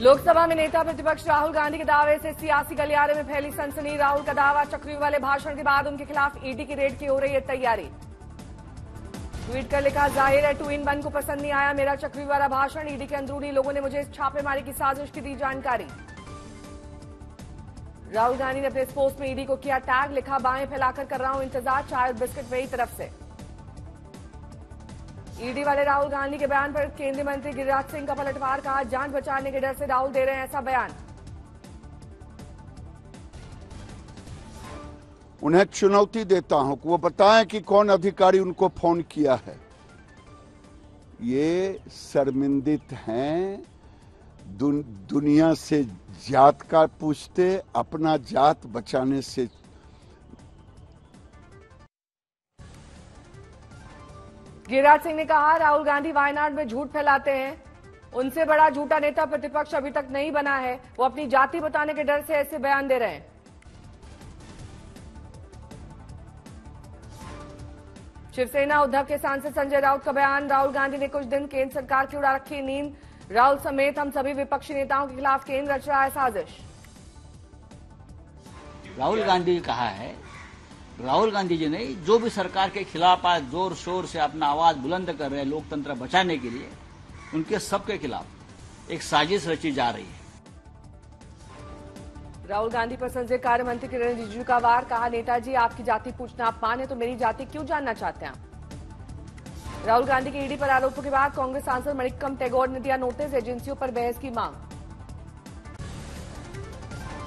लोकसभा में नेता प्रतिपक्ष राहुल गांधी के दावे से सियासी गलियारे में फैली सनसनी। राहुल का दावा, चक्रव्यूह वाले भाषण के बाद उनके खिलाफ ईडी की रेड की हो रही है तैयारी। ट्वीट कर लिखा, जाहिर है 2-in-1 को पसंद नहीं आया मेरा चक्रव्यूह वाला भाषण। ईडी के अंदरूनी लोगों ने मुझे इस छापेमारी की साजिश की दी जानकारी। राहुल गांधी ने अपने इस पोस्ट में ईडी को किया टैग, लिखा, बाएं फैलाकर कर रहा हूं इंतजार, चाय और बिस्किट मेरी तरफ से। ईडी वाले राहुल गांधी के बयान पर केंद्रीय मंत्री गिरिराज सिंह का पलटवार, कहा जान बचाने के डर से राहुल दे रहे हैं ऐसा बयान। उन्हें चुनौती देता हूं कि वो बताएं कि कौन अधिकारी उनको फोन किया है। ये शर्मिंदित हैं, दुनिया से जात का पूछते, अपना जात बचाने से। गिरिराज सिंह ने कहा, राहुल गांधी वायनाड में झूठ फैलाते हैं, उनसे बड़ा झूठा नेता प्रतिपक्ष अभी तक नहीं बना है। वो अपनी जाति बताने के डर से ऐसे बयान दे रहे हैं। शिवसेना उद्धव के सांसद संजय राउत का बयान, राहुल गांधी ने कुछ दिन केंद्र सरकार की उड़ा रखी नींद। राहुल समेत हम सभी विपक्षी नेताओं के खिलाफ केंद्र रच रहा है साजिश। राहुल गांधी ने कहा है, राहुल गांधी जी ने जो भी सरकार के खिलाफ आज जोर शोर से अपना आवाज बुलंद कर रहे हैं लोकतंत्र बचाने के लिए, उनके सबके खिलाफ एक साजिश रची जा रही है। राहुल गांधी पर संसदीय कार्य मंत्री किरण रिजिजू का वार, कहा, नेताजी आपकी जाति पूछना अपमान है तो मेरी जाति क्यों जानना चाहते हैं आप। राहुल गांधी के ईडी पर आरोपों के बाद कांग्रेस सांसद मणिक्कम टैगोर ने दिया नोटिस, एजेंसियों पर बहस की मांग।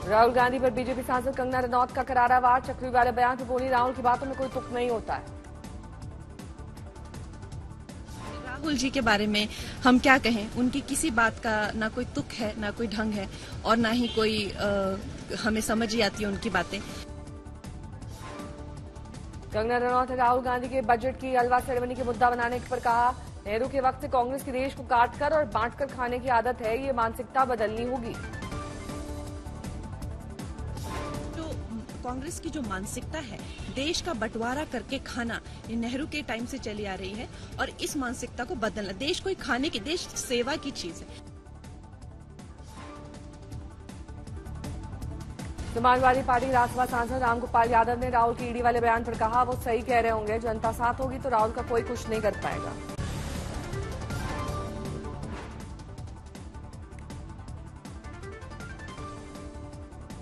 राहुल गांधी पर बीजेपी सांसद कंगना रनौत का करारा वार, चक्रव्यूह वाले बयान पर बोली, राहुल की बातों में कोई तुक नहीं होता है। राहुल जी के बारे में हम क्या कहें, उनकी किसी बात का ना कोई तुक है, ना कोई ढंग है, और ना ही कोई हमें समझ ही आती है उनकी बातें। कंगना रनौत ने राहुल गांधी के बजट की हलवा सेरेमनी के मुद्दा बनाने पर कहा, नेहरू के वक्त से कांग्रेस की देश को काटकर और बांटकर खाने की आदत है, ये मानसिकता बदलनी होगी। कांग्रेस की जो मानसिकता है देश का बंटवारा करके खाना, ये नेहरू के टाइम से चली आ रही है, और इस मानसिकता को बदलना, देश कोई खाने की, देश सेवा की चीज है। समाजवादी पार्टी राज्यसभा सांसद रामगोपाल यादव ने राहुल के ईडी वाले बयान पर कहा, वो सही कह रहे होंगे, जनता साथ होगी तो राहुल का कोई कुछ नहीं कर पाएगा।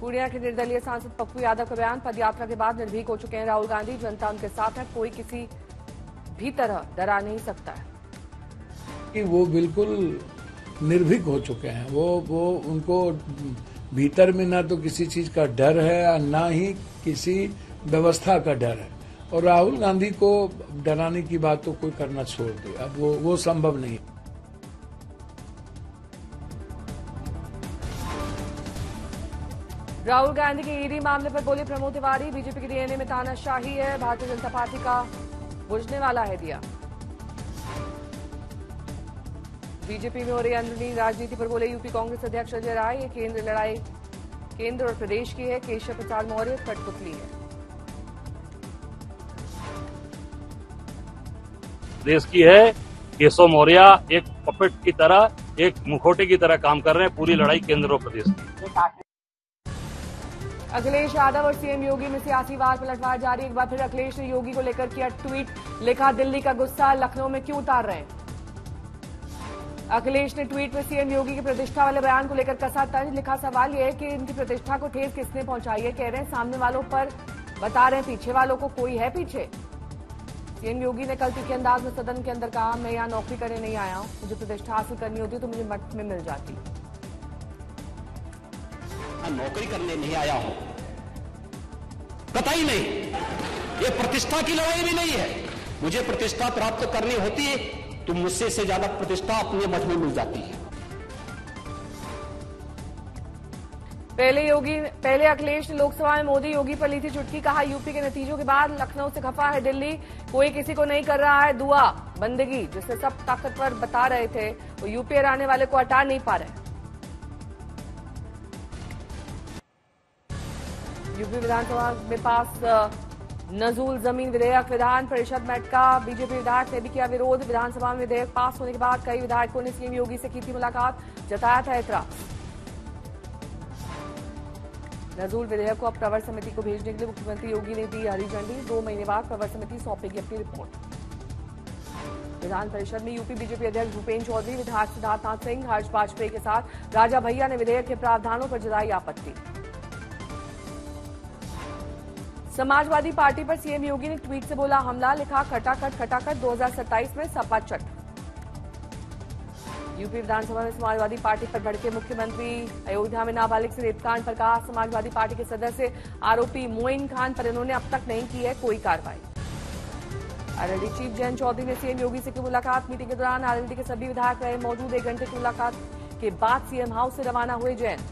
पूर्णिया के निर्दलीय सांसद पप्पू यादव का बयान, पदयात्रा के बाद निर्भीक हो चुके हैं राहुल गांधी, जनता उनके साथ है, कोई किसी भी तरह डरा नहीं सकता है। कि वो बिल्कुल निर्भीक हो चुके हैं, वो उनको भीतर में ना तो किसी चीज का डर है और ना ही किसी व्यवस्था का डर है, और राहुल गांधी को डराने की बात तो कोई करना छोड़ दे, अब वो संभव नहीं। राहुल गांधी के ईडी मामले पर बोले प्रमोद तिवारी, बीजेपी की डीएनए में तानाशाही है, भारतीय जनता पार्टी का बुझने वाला है दिया। बीजेपी में हो रही अंदरूनी राजनीति पर बोले यूपी कांग्रेस अध्यक्ष अजय राय, ये केंद्र लड़ाई केंद्र और प्रदेश की है, केशव प्रसाद मौर्य कठपुतली है। देश की है, केशव मौर्य एक पपेट की तरह, एक मुखौटे की तरह काम कर रहे हैं, पूरी लड़ाई केंद्र और प्रदेश की। अखिलेश यादव और सीएम योगी में सियासी वार पलटवार जारी, एक बार फिर अखिलेश ने योगी को लेकर किया ट्वीट, लिखा, दिल्ली का गुस्सा लखनऊ में क्यों उतार रहे हैं। अखिलेश ने ट्वीट में सीएम योगी की प्रतिष्ठा वाले बयान को लेकर कसा तंज, लिखा, सवाल यह है कि इनकी प्रतिष्ठा को ठेस किसने पहुंचाई है। कह रहे हैं सामने वालों पर बता रहे हैं पीछे वालों को कोई है पीछे। सीएम योगी ने कल तीखे अंदाज में सदन के अंदर कहा, मैं यहाँ नौकरी करने नहीं आया हूं, मुझे प्रतिष्ठा हासिल करनी होती तो मुझे मठ में मिल जाती। नौकरी करने नहीं आया हूं, कतई नहीं, ये प्रतिष्ठा की लड़ाई भी नहीं है। मुझे प्रतिष्ठा प्राप्त करनी होती है तो मुझसे से ज्यादा प्रतिष्ठा अपने मठ में मिल जाती है। पहले अखिलेश ने लोकसभा में मोदी योगी पर ली थी चुटकी, कहा, यूपी के नतीजों के बाद लखनऊ से खफा है दिल्ली, कोई किसी को नहीं कर रहा है दुआ बंदगी, जिससे सब ताकतवर बता रहे थे वो यूपी हराने वाले को हटा नहीं पा रहे। यूपी विधानसभा में पास नजूल जमीन विधेयक, विधान परिषद में अटका, बीजेपी विधायक ने भी किया विरोध। विधानसभा में विधेयक पास होने के बाद कई विधायकों ने सीएम योगी से की थी मुलाकात, जताया था ऐतराज। नजूल विधेयक को अब प्रवर समिति को भेजने के लिए मुख्यमंत्री योगी ने दी हरी झंडी। 2 महीने बाद प्रवर समिति सौंपेगी अपनी रिपोर्ट। विधान परिषद में यूपी बीजेपी अध्यक्ष भूपेन्द्र चौधरी, विधायक सिद्धार्थनाथ सिंह, हर्ष वाजपेयी के साथ राजा भैया ने विधेयक के प्रावधानों पर जताई आपत्ति। समाजवादी पार्टी पर सीएम योगी ने ट्वीट से बोला हमला, लिखा खटाखट 2027 में सपा चट। यूपी विधानसभा में समाजवादी पार्टी पर भड़के मुख्यमंत्री। अयोध्या में नाबालिग से रेपकांड पर कहा समाजवादी पार्टी के सदस्य आरोपी मोइन खान पर इन्होंने अब तक नहीं की है कोई कार्रवाई। आरएलडी चीफ जयंत चौधरी ने सीएम योगी से की मुलाकात। मीटिंग के दौरान आरएलडी के सभी विधायक रहे मौजूद। 1 घंटे की मुलाकात के बाद सीएम हाउस से रवाना हुए जयंत।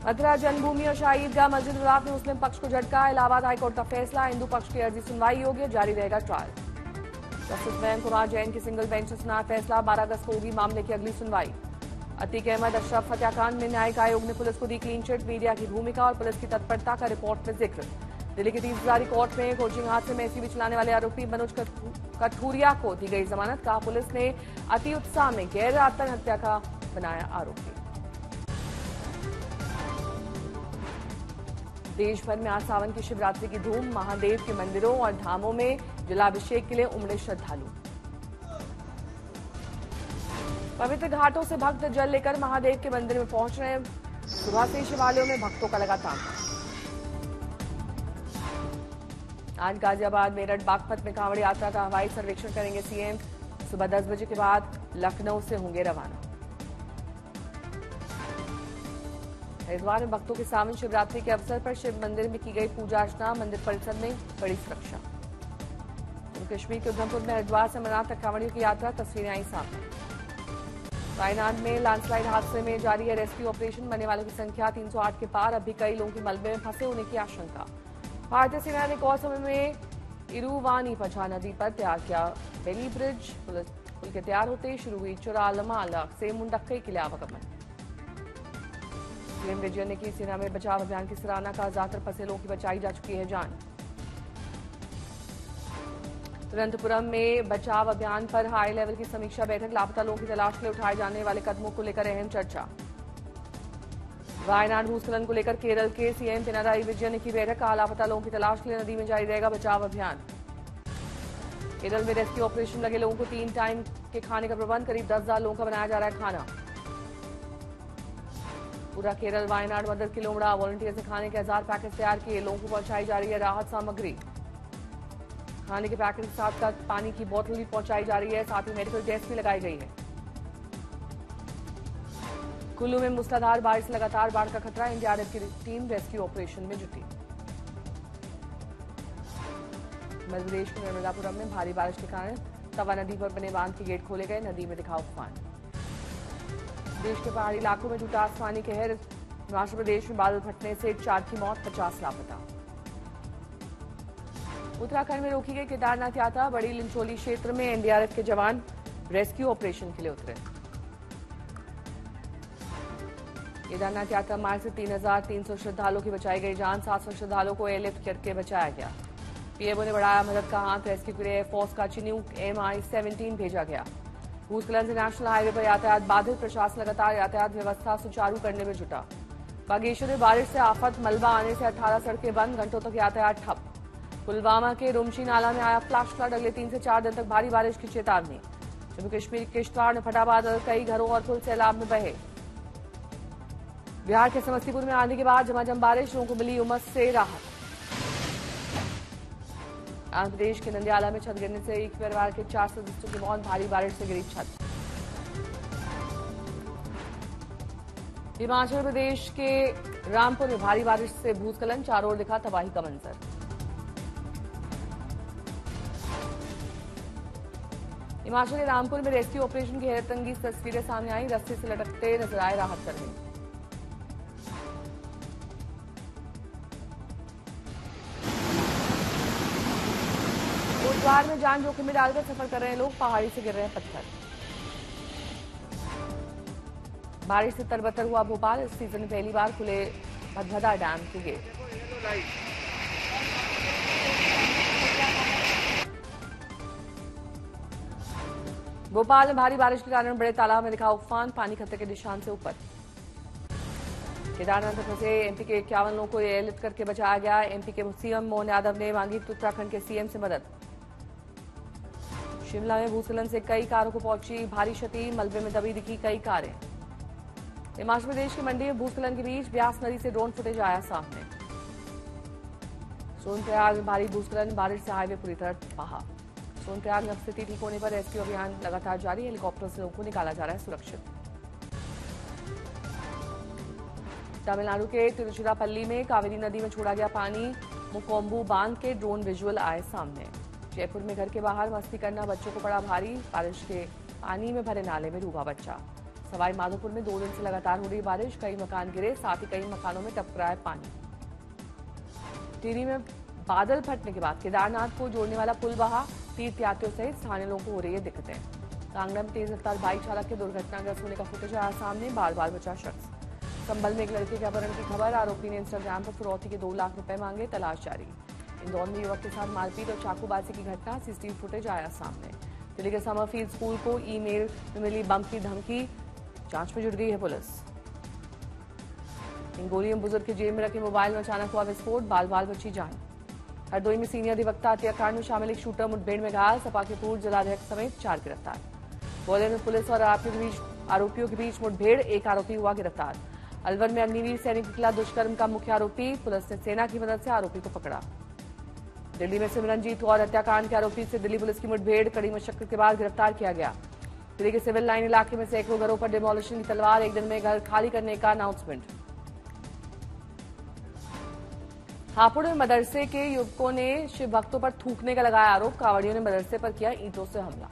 मथुरा जन्मभूमि और शाही ईदगाह मस्जिद विवाद में मुस्लिम पक्ष को झटका। इलाहाबाद हाईकोर्ट का फैसला, हिंदू पक्ष की अर्जी सुनवाई योग्य, जारी रहेगा ट्रायल। जस्टिस मयंक कुमार जैन की सिंगल बेंच ने सुना फैसला। 12 अगस्त को होगी मामले की अगली सुनवाई। अतीक अहमद अशरफ हत्याकांड में न्यायिक आयोग ने पुलिस को दी क्लीन चिट। मीडिया की भूमिका और पुलिस की तत्परता का रिपोर्ट में जिक्र। दिल्ली की 30 हजारी कोर्ट में कोचिंग हादसे में एसीबी चलाने वाले आरोपी मनोज कठूरिया को दी गई जमानत। कहा पुलिस ने अति उत्साह में गैर आत्महत्या का बनाया आरोपी। देश भर में आज सावन की शिवरात्रि की धूम। महादेव के मंदिरों और धामों में जलाभिषेक के लिए उमड़े श्रद्धालु। पवित्र घाटों से भक्त जल लेकर महादेव के मंदिर में पहुंच रहे हैं। सुबह से शिवालयों में भक्तों का लगा तांता। आज गाजियाबाद, मेरठ, बागपत में कांवड़ यात्रा का हवाई सर्वेक्षण करेंगे सीएम। सुबह 10 बजे के बाद लखनऊ से होंगे रवाना। हरिद्वार में भक्तों के सावन शिवरात्रि के अवसर पर शिव मंदिर में की गई पूजा अर्चना। मंदिर परिसर में बड़ी सुरक्षा। जम्मू कश्मीर के उधमपुर में हरिद्वार से अमरनाथ तक कांवड़ियों की यात्रा, तस्वीरें आई सामने। वायनाड में लैंडस्लाइड हादसे में जारी है रेस्क्यू ऑपरेशन। मरने वालों की संख्या 308 के पार। अभी कई लोगों की मलबे में फंसे होने की आशंका। भारतीय सेना ने कौर समय में इरुवानी पछा नदी पर तैयार किया बेली ब्रिज। पुल के तैयार होते शुरू हुई चुरालमाला से मुंडक्कई के लिए आवागमन। सीएम विजयन ने की सेना में बचाव अभियान की सराहना। का ज्यादातर फंसे लोगों की बचाई जा चुकी है जान। तिरुवनंतपुरम में बचाव अभियान पर हाई लेवल की समीक्षा बैठक। लापता लोगों की तलाश के लिए उठाए जाने वाले कदमों को लेकर अहम चर्चा। वायनाड भूस्खलन को लेकर केरल के सीएम पिनाराई विजयन ने की बैठक। कहा लापता लोगों की तलाश के लिए नदी में जारी रहेगा बचाव अभियान। केरल में रेस्क्यू ऑपरेशन लगे लोगों को 3 टाइम के खाने का प्रबंध। करीब 10,000 लोगों का बनाया जा रहा है खाना। पूरा केरल वायनाड मदद के लिए उमड़ा। वॉलंटियर से खाने के 1000 पैकेट तैयार किए। लोगों को पहुंचाई जा रही है राहत सामग्री। खाने के पैकेट के साथ पानी की बोतल भी पहुंचाई जा रही है। साथ ही मेडिकल टेस्ट भी लगाई गई है। कुल्लू में मूसलाधार बारिश से लगातार बाढ़ का खतरा। एनडीआरएफ की टीम रेस्क्यू ऑपरेशन में जुटी। मध्य प्रदेश के नर्मदापुरम में भारी बारिश के कारण तवा नदी पर बने बांध के गेट खोले गए। नदी में दिखा उफान। देश के पहाड़ी इलाकों में जुटा आसमानी कहर। हिमाचल प्रदेश में बादल फटने से 4 की मौत, 50 लापता। उत्तराखंड में रोकी गई केदारनाथ यात्रा। बड़ी लिंचोली क्षेत्र में एनडीआरएफ के जवान रेस्क्यू ऑपरेशन के लिए उतरे। केदारनाथ यात्रा मार्ग से 3,300 श्रद्धालुओं की बचाई गई जान। 700 श्रद्धालुओं को एयरलिफ्ट करके बचाया गया। पीएमओ ने बढ़ाया मदद का हाथ। रेस्क्यू के लिए एयरफोर्स का चिन्यूक MI-17 भेजा गया। भूस्खलन से नेशनल हाईवे पर यातायात बाधित। प्रशासन लगातार यातायात व्यवस्था सुचारू करने में जुटा। बागेश्वर में बारिश से आफत। मलबा आने से 18 सड़कें बंद। घंटों तक यातायात ठप। पुलवामा के रुमशी नाला में आया फ्लैश फ्लड। अगले 3 से 4 दिन तक भारी बारिश की चेतावनी। जम्मू कश्मीर के किश्तवाड़ में फटा बादल। कई घरों और पुल सैलाब में बहे। बिहार के समस्तीपुर में आंधी के बाद झमाझम बारिश। लोगों को मिली उमस से राहत। आंध्र प्रदेश के नंदियाला में छत गिरने से एक परिवार के 4 सदस्यों की मौत। भारी बारिश से गिरी छत। हिमाचल प्रदेश के रामपुर में भारी बारिश से भूस्खलन। चारों ओर दिखा तबाही का मंजर। हिमाचल के रामपुर में रेस्क्यू ऑपरेशन की हैरतअंगेज तस्वीरें सामने आई। रस्ते से लटकते नजर आए राहत कर्मी। कोटद्वार में जान जोखिम में डालकर सफर कर रहे लोग। पहाड़ी से गिर रहे हैं पत्थर। बारिश से तरबतर हुआ भोपाल। इस सीजन में पहली बार खुले भदभदा डैम के गेट। भोपाल में भारी बारिश के कारण बड़े तालाब में दिखा उफान। पानी खतरे के निशान से ऊपर। केदारनाथ में फंसे एमपी के 51 लोगों को एयरलिफ्ट करके बचाया गया। एमपी के सीएम मोहन यादव ने मांगी उत्तराखंड के सीएम से मदद। शिमला में भूस्खलन से कई कारों को पहुंची भारी क्षति, मलबे में दबी दिखी कई कारें। हिमाचल प्रदेश की मंडी में भूस्खलन के बीच ब्यास नदी से ड्रोन फुटेज आया सामने। सोनप्रयाग में भारी भूस्खलन, बारिश से हाईवे पूरी तरह बहा। सोनप्रयाग में स्थिति ठीक होने पर रेस्क्यू अभियान लगातार जारी, हेलीकॉप्टर से लोगों को निकाला जा रहा है सुरक्षित। तमिलनाडु के तिरुचिरापल्ली में कावेरी नदी में छोड़ा गया पानी, मुकोम्बू बांध के ड्रोन विजुअल आए सामने। जयपुर में घर के बाहर मस्ती करना बच्चों को पड़ा भारी, बारिश के पानी में भरे नाले में डूबा बच्चा। सवाई माधोपुर में 2 दिन से लगातार हो रही बारिश, कई मकान गिरे, साथ ही कई मकानों में टपकरा है पानी। टिहरी में बादल फटने के बाद केदारनाथ को जोड़ने वाला पुल बहा, तीर्थयात्रियों सहित स्थानीय लोगों को हो रही है दिक्कतें। कांगड़ा में तेज रफ्तार बाइक चालक के दुर्घटनाग्रस्त होने का फुटेज आया सामने, बाल बाल बचा शख्स। संभल में एक लड़के के अपहरण की खबर, आरोपी ने इंस्टाग्राम पर फिरौती के 2 लाख रुपए मांगे, तलाश जारी। इंदौर में युवक के साथ मारपीट और चाकूबाजी की घटना, सीसीटीवी फुटेज आया सामने। दिल्ली के समरफील्ड स्कूल को ईमेल में मिली बम की धमकी, जांच में जुट गई है पुलिस। हिंगोली में बुजुर्ग के जेब में रखे मोबाइल में अचानक हुआ विस्फोट, बाल बाल बची जान। हरदोई में सीनियर अधिवक्ता हत्याकांड में शामिल एक शूटर मुठभेड़ में घायल, सपा के पूर्व जिलाध्यक्ष समेत 4 गिरफ्तार। ग्वालियर में पुलिस और आरोपियों के बीच मुठभेड़, एक आरोपी हुआ गिरफ्तार। अलवर में अग्निवीर सैनिक के खिलाफ दुष्कर्म का मुख्य आरोपी, पुलिस ने सेना की मदद से आरोपी को पकड़ा। दिल्ली में सिमरनजीत कौर हत्याकांड के आरोपी से दिल्ली पुलिस की मुठभेड़, कड़ी मशक्कत के बाद गिरफ्तार किया गया। दिल्ली के सिविल लाइन इलाके में सैकड़ों घरों पर डिमोलिशन की तलवार, एक दिन में घर खाली करने का अनाउंसमेंट। हापुड़ में मदरसे के युवकों ने शिव भक्तों पर थूकने का लगाया आरोप, कांवड़ियों ने मदरसे पर किया ईंटों से हमला।